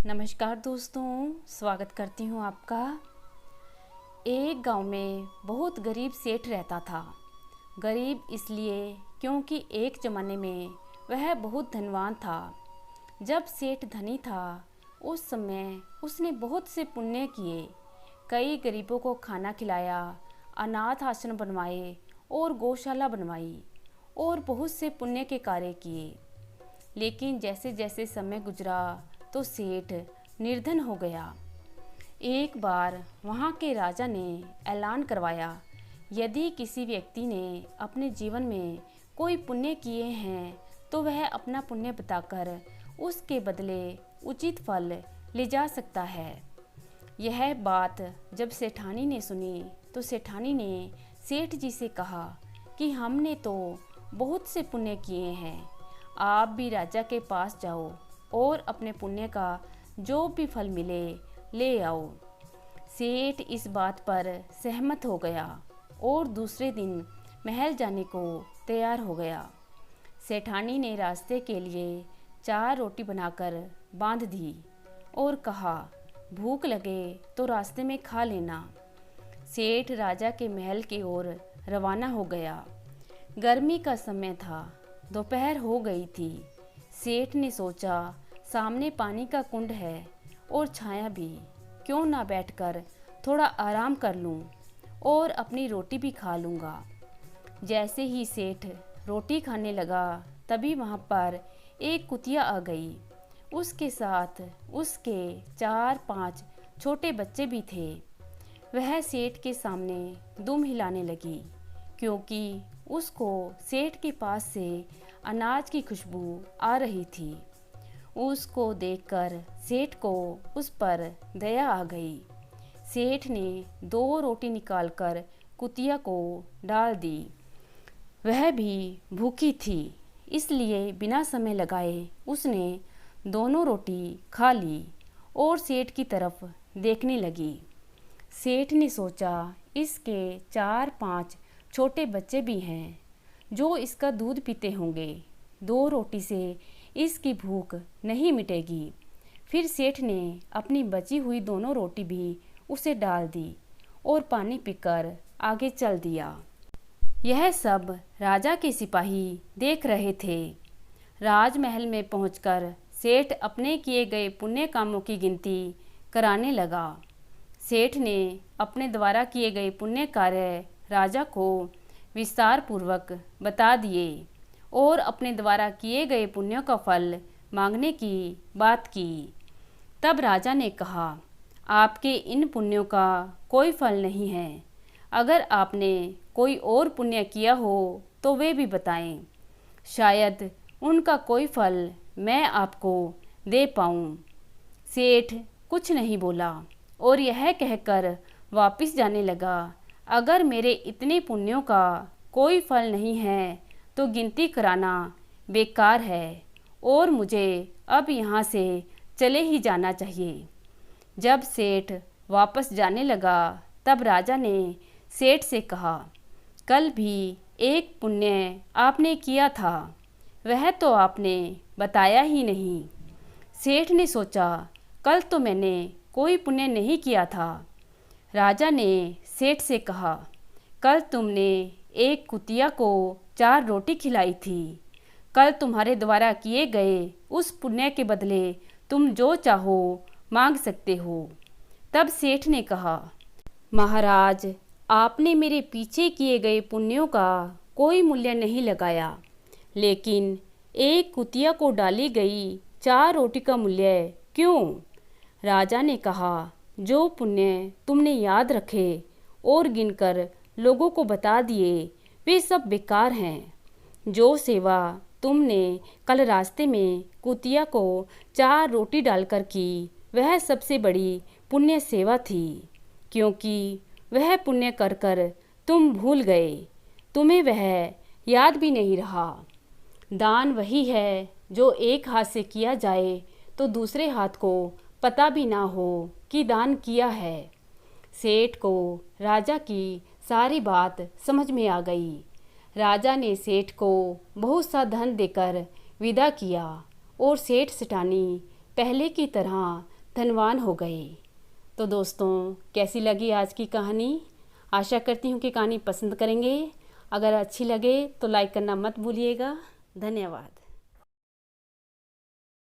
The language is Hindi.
नमस्कार दोस्तों, स्वागत करती हूँ आपका। एक गांव में बहुत गरीब सेठ रहता था। गरीब इसलिए क्योंकि एक ज़माने में वह बहुत धनवान था। जब सेठ धनी था उस समय उसने बहुत से पुण्य किए। कई गरीबों को खाना खिलाया, अनाथ आश्रम बनवाए और गौशाला बनवाई और बहुत से पुण्य के कार्य किए। लेकिन जैसे जैसे समय गुजरा तो सेठ निर्धन हो गया। एक बार वहाँ के राजा ने ऐलान करवाया, यदि किसी व्यक्ति ने अपने जीवन में कोई पुण्य किए हैं तो वह अपना पुण्य बताकर उसके बदले उचित फल ले जा सकता है। यह बात जब सेठानी ने सुनी तो सेठानी ने सेठ जी से कहा कि हमने तो बहुत से पुण्य किए हैं, आप भी राजा के पास जाओ और अपने पुण्य का जो भी फल मिले ले आओ। सेठ इस बात पर सहमत हो गया और दूसरे दिन महल जाने को तैयार हो गया। सेठानी ने रास्ते के लिए 4 रोटी बनाकर बांध दी और कहा, भूख लगे तो रास्ते में खा लेना। सेठ राजा के महल की ओर रवाना हो गया। गर्मी का समय था, दोपहर हो गई थी। सेठ ने सोचा, सामने पानी का कुंड है और छाया भी, क्यों ना बैठकर थोड़ा आराम कर लूं और अपनी रोटी भी खा लूँगा। जैसे ही सेठ रोटी खाने लगा तभी वहाँ पर एक कुतिया आ गई। उसके साथ उसके 4-5 छोटे बच्चे भी थे। वह सेठ के सामने दुम हिलाने लगी क्योंकि उसको सेठ के पास से अनाज की खुशबू आ रही थी। उसको देखकर सेठ को उस पर दया आ गई। सेठ ने 2 रोटी निकालकर कुतिया को डाल दी। वह भी भूखी थी, इसलिए बिना समय लगाए उसने दोनों रोटी खा ली और सेठ की तरफ देखने लगी। सेठ ने सोचा, इसके 4-5 छोटे बच्चे भी हैं जो इसका दूध पीते होंगे। 2 रोटी से इसकी भूख नहीं मिटेगी। फिर सेठ ने अपनी बची हुई दोनों रोटी भी उसे डाल दी और पानी पीकर आगे चल दिया। यह सब राजा के सिपाही देख रहे थे। राजमहल में पहुंचकर सेठ अपने किए गए पुण्य कामों की गिनती कराने लगा। सेठ ने अपने द्वारा किए गए पुण्य कार्य राजा को विस्तार पूर्वक बता दिए और अपने द्वारा किए गए पुण्यों का फल मांगने की बात की। तब राजा ने कहा, आपके इन पुण्यों का कोई फल नहीं है। अगर आपने कोई और पुण्य किया हो तो वे भी बताएं, शायद उनका कोई फल मैं आपको दे पाऊं। सेठ कुछ नहीं बोला और यह कहकर वापस जाने लगा, अगर मेरे इतने पुण्यों का कोई फल नहीं है तो गिनती कराना बेकार है और मुझे अब यहाँ से चले ही जाना चाहिए। जब सेठ वापस जाने लगा तब राजा ने सेठ से कहा, कल भी एक पुण्य आपने किया था, वह तो आपने बताया ही नहीं। सेठ ने सोचा, कल तो मैंने कोई पुण्य नहीं किया था। राजा ने सेठ से कहा, कल तुमने एक कुतिया को 4 रोटी खिलाई थी। कल तुम्हारे द्वारा किए गए उस पुण्य के बदले तुम जो चाहो मांग सकते हो। तब सेठ ने कहा, महाराज, आपने मेरे पीछे किए गए पुण्यों का कोई मूल्य नहीं लगाया, लेकिन एक कुतिया को डाली गई 4 रोटी का मूल्य क्यों? राजा ने कहा, जो पुण्य तुमने याद रखे और गिनकर लोगों को बता दिए वे सब बेकार हैं। जो सेवा तुमने कल रास्ते में कुतिया को 4 रोटी डालकर की वह सबसे बड़ी पुण्य सेवा थी, क्योंकि वह पुण्य कर कर तुम भूल गए, तुम्हें वह याद भी नहीं रहा। दान वही है जो एक हाथ से किया जाए तो दूसरे हाथ को पता भी ना हो कि दान किया है। सेठ को राजा की सारी बात समझ में आ गई। राजा ने सेठ को बहुत सा धन देकर विदा किया और सेठ सेठानी पहले की तरह धनवान हो गए। तो दोस्तों, कैसी लगी आज की कहानी? आशा करती हूँ कि कहानी पसंद करेंगे। अगर अच्छी लगे तो लाइक करना मत भूलिएगा। धन्यवाद।